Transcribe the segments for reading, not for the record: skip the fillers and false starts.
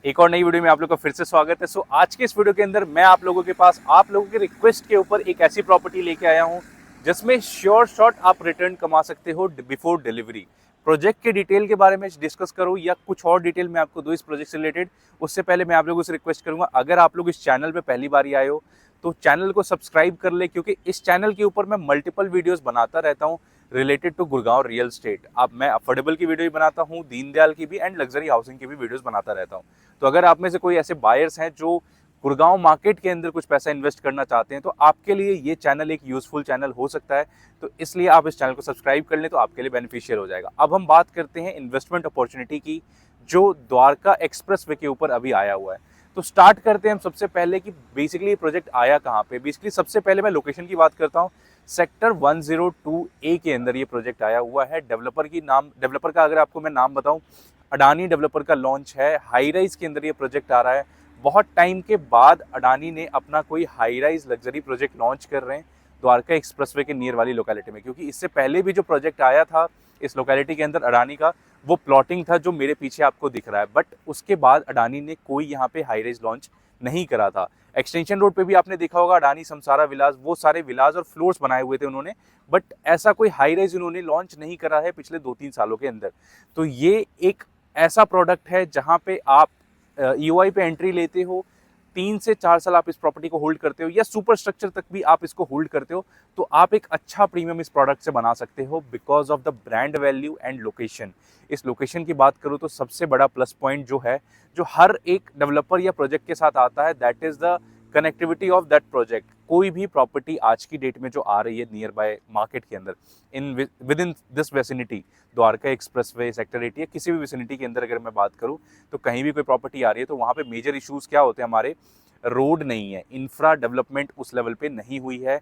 एक और नई वीडियो में आप लोगों का फिर से स्वागत है। आज के इस वीडियो के अंदर मैं आप लोगों के पास आप लोगों के रिक्वेस्ट के ऊपर एक ऐसी प्रॉपर्टी लेके आया हूं जिसमें श्योर शॉट आप रिटर्न कमा सकते हो बिफोर डिलीवरी। प्रोजेक्ट के डिटेल के बारे में डिस्कस करूं या कुछ और डिटेल मैं आपको दूं इस प्रोजेक्ट से रिलेटेड, उससे पहले मैं आप लोगों से रिक्वेस्ट करूंगा, अगर आप लोग इस चैनल पे पहली बार आए हो तो चैनल को सब्सक्राइब कर ले, क्योंकि इस चैनल के ऊपर मैं मल्टीपल वीडियोस बनाता रहता हूं related to Gurgaon real estate. अब मैं अफोर्डेबल की वीडियो भी बनाता हूं, दीनदयाल की भी एंड लग्जरी हाउसिंग की भी वीडियोस बनाता रहता हूं। तो अगर आप में से कोई ऐसे बायर्स हैं जो गुड़गांव मार्केट के अंदर कुछ पैसा इन्वेस्ट करना चाहते हैं तो आपके लिए ये चैनल एक यूजफुल चैनल हो सकता है। तो इसलिए आप इस चैनल को सब्सक्राइब कर लें तो आपके लिए बेनिफिशियल हो जाएगा। अब हम बात करते हैं इन्वेस्टमेंट अपॉर्चुनिटी की जो द्वारका एक्सप्रेसवे के ऊपर अभी आया हुआ है। तो स्टार्ट करते हैं हम सबसे पहले कि बेसिकली ये प्रोजेक्ट आया कहाँ पे। बेसिकली सबसे पहले मैं लोकेशन की बात करता हूँ। सेक्टर 102A के अंदर ये प्रोजेक्ट आया हुआ है। डेवलपर का अगर आपको मैं नाम बताऊं, अडानी डेवलपर का लॉन्च है। हाई राइज के अंदर ये प्रोजेक्ट आ रहा है। बहुत टाइम के बाद अडानी ने अपना कोई high rise luxury project launch कर रहे हैं द्वारका एक्सप्रेसवे के नियर वाली लोकेलिटी में, क्योंकि इससे पहले भी जो प्रोजेक्ट आया था इस लोकेलिटी के अंदर अडानी का, वो प्लॉटिंग था जो मेरे पीछे आपको दिख रहा है। बट उसके बाद अडानी ने कोई यहाँ पे हाई राइज लॉन्च नहीं करा था। एक्सटेंशन रोड पे भी आपने देखा होगा अडानी समसारा विलास, वो सारे विलास और फ्लोर्स बनाए हुए थे उन्होंने, बट ऐसा कोई हाई राइज उन्होंने लॉन्च नहीं करा है पिछले 2-3 सालों के अंदर। तो ये एक ऐसा प्रोडक्ट है जहां पे आप ईओआई पे एंट्री लेते हो, 3 से 4 साल आप इस प्रॉपर्टी को होल्ड करते हो या सुपर स्ट्रक्चर तक भी आप इसको होल्ड करते हो, तो आप एक अच्छा प्रीमियम इस प्रोडक्ट से बना सकते हो because of the brand value and location. इस लोकेशन की बात करूँ तो सबसे बड़ा प्लस पॉइंट जो है, जो हर एक डेवलपर या प्रोजेक्ट के साथ आता है, that is the connectivity of that project. कोई भी प्रॉपर्टी आज की डेट में जो आ रही है नियर बाय मार्केट के अंदर, in with in this vicinity, Dwarka expressway, sector 80 या किसी भी विसिनिटी के अंदर अगर मैं बात करूं, तो कहीं भी कोई प्रॉपर्टी आ रही है तो वहां पे मेजर इश्यूज क्या होते हैं हमारे, रोड नहीं है, इंफ्रा डेवलपमेंट उस लेवल पे नहीं हुई है।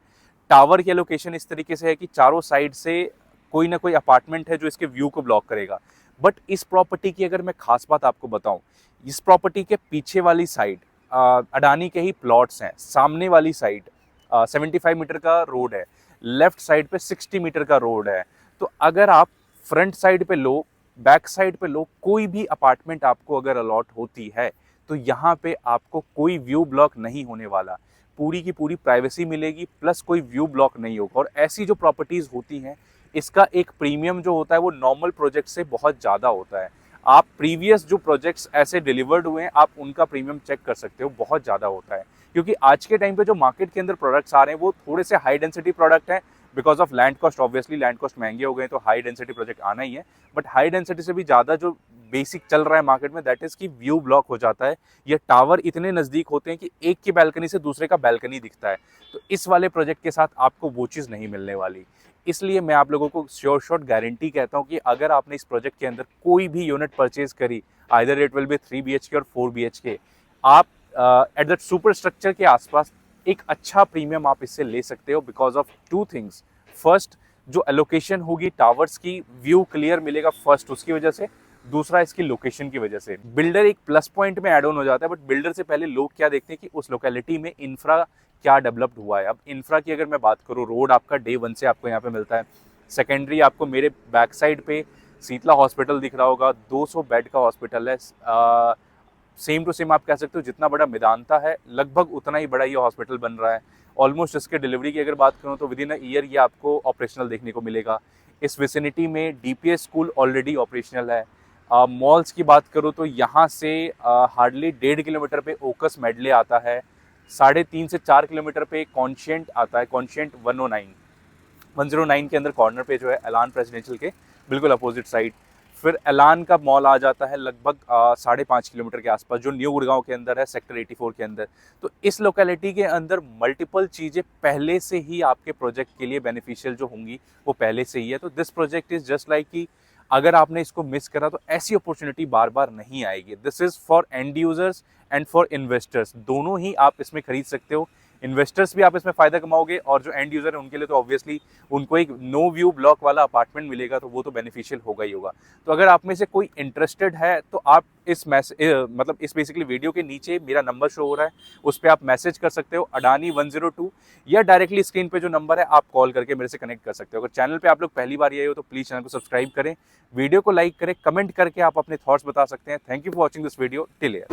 टावर की लोकेशन इस तरीके से है कि चारों साइड से कोई ना कोई अपार्टमेंट है जो इसके व्यू को ब्लॉक करेगा। बट इस प्रॉपर्टी की अगर मैं खास बात आपको बताऊं, इस प्रॉपर्टी के पीछे वाली साइड अडानी के ही प्लॉट्स हैं। सामने वाली साइड 75 मीटर का रोड है, लेफ्ट साइड पे 60 मीटर का रोड है। तो अगर आप फ्रंट साइड पे लो, बैक साइड पे लो, कोई भी अपार्टमेंट आपको अगर अलॉट होती है तो यहाँ पे आपको कोई व्यू ब्लॉक नहीं होने वाला, पूरी की पूरी प्राइवेसी मिलेगी, प्लस कोई व्यू ब्लॉक नहीं होगा। और ऐसी जो प्रॉपर्टीज होती हैं, इसका एक प्रीमियम जो होता है वो नॉर्मल प्रोजेक्ट से बहुत ज़्यादा होता है। आप प्रीवियस जो प्रोजेक्ट्स ऐसे डिलीवर्ड हुए हैं, आप उनका प्रीमियम चेक कर सकते हो, बहुत ज़्यादा होता है। क्योंकि आज के टाइम पे जो मार्केट के अंदर प्रोडक्ट्स आ रहे हैं वो थोड़े से हाई डेंसिटी प्रोडक्ट हैं because of land cost. Obviously land cost महंगे हो गए तो हाई डेंसिटी प्रोजेक्ट आना ही है। बट हाई डेंसिटी से भी ज़्यादा जो बेसिक चल रहा है मार्केट में, दैट इज कि व्यू ब्लॉक हो जाता है। ये टावर इतने नज़दीक होते हैं कि एक की बैल्कनी से दूसरे का बैल्कनी दिखता है। तो इस वाले प्रोजेक्ट के साथ आपको वो चीज़ नहीं मिलने वाली। इसलिए मैं आप लोगों को श्योर शॉट गारंटी कहता हूं कि अगर आपने इस प्रोजेक्ट के अंदर कोई भी यूनिट परचेज करी, either it will be 3 BHK और 4 BHK, आप एट दैट सुपर स्ट्रक्चर के आसपास एक अच्छा प्रीमियम आप इससे ले सकते हो बिकॉज ऑफ 2 थिंग्स। फर्स्ट, जो एलोकेशन होगी टावर्स की, व्यू क्लियर मिलेगा फर्स्ट उसकी वजह से। दूसरा, इसकी लोकेशन की वजह से। बिल्डर एक प्लस पॉइंट में एड ऑन हो जाता है, बट बिल्डर से पहले लोग क्या देखते हैं कि उस लोकेलिटी में इंफ्रा क्या डेवलप्ड हुआ है। अब इंफ्रा की अगर मैं बात करूँ, रोड आपका डे 1 से आपको यहाँ पे मिलता है। सेकेंडरी, आपको मेरे बैक साइड पे शीतला हॉस्पिटल दिख रहा होगा, 200 बेड का हॉस्पिटल है। सेम टू सेम आप कह सकते हो जितना बड़ा मेदांता है लगभग उतना ही बड़ा ये हॉस्पिटल बन रहा है। ऑलमोस्ट इसके डिलीवरी की अगर बात करूँ तो विद इन अ ईयर ये आपको ऑपरेशनल देखने को मिलेगा। इस विसिनिटी में DPS स्कूल ऑलरेडी ऑपरेशनल है। मॉल्स की बात करूँ तो यहाँ से हार्डली 1.5 किलोमीटर पे ओकस मेडले आता है। 3.5 से 4 किलोमीटर पे कॉन्शियंट आता है, कॉन्शियंट 109 के अंदर कॉर्नर पे जो है एलान प्रेसिडेंशियल के बिल्कुल अपोजिट साइड। फिर एलान का मॉल आ जाता है लगभग 5.5 किलोमीटर के आसपास, जो न्यू गुड़गांव के अंदर है, सेक्टर 84 के अंदर। तो इस लोकेलिटी के अंदर मल्टीपल चीज़ें पहले से ही आपके प्रोजेक्ट के लिए बेनिफिशियल जो होंगी वो पहले से ही है। तो this project is just like कि अगर आपने इसको मिस करा तो ऐसी अपॉर्चुनिटी बार बार नहीं आएगी। This is for and users and for investors, दोनों ही आप इसमें खरीद सकते हो। इन्वेस्टर्स भी आप इसमें फायदा कमाओगे और जो एंड यूजर है उनके लिए तो ऑब्वियसली उनको एक नो व्यू ब्लॉक वाला अपार्टमेंट मिलेगा, तो वो तो बेनिफिशियल होगा ही होगा। तो अगर आप में से कोई इंटरेस्टेड है तो आप इस बेसिकली वीडियो के नीचे मेरा नंबर शो हो रहा है, उस पर आप मैसेज कर सकते हो अडानी 102, या डायरेक्टली स्क्रीन पे जो नंबर है आप कॉल करके मेरे से कनेक्ट कर सकते हो। अगर चैनल पे आप लोग पहली बार आए हो तो प्लीज चैनल को सब्सक्राइब करें, वीडियो को लाइक करें, कमेंट करके आप अपने थॉट्स बता सकते हैं। Thank you for watching this video till here.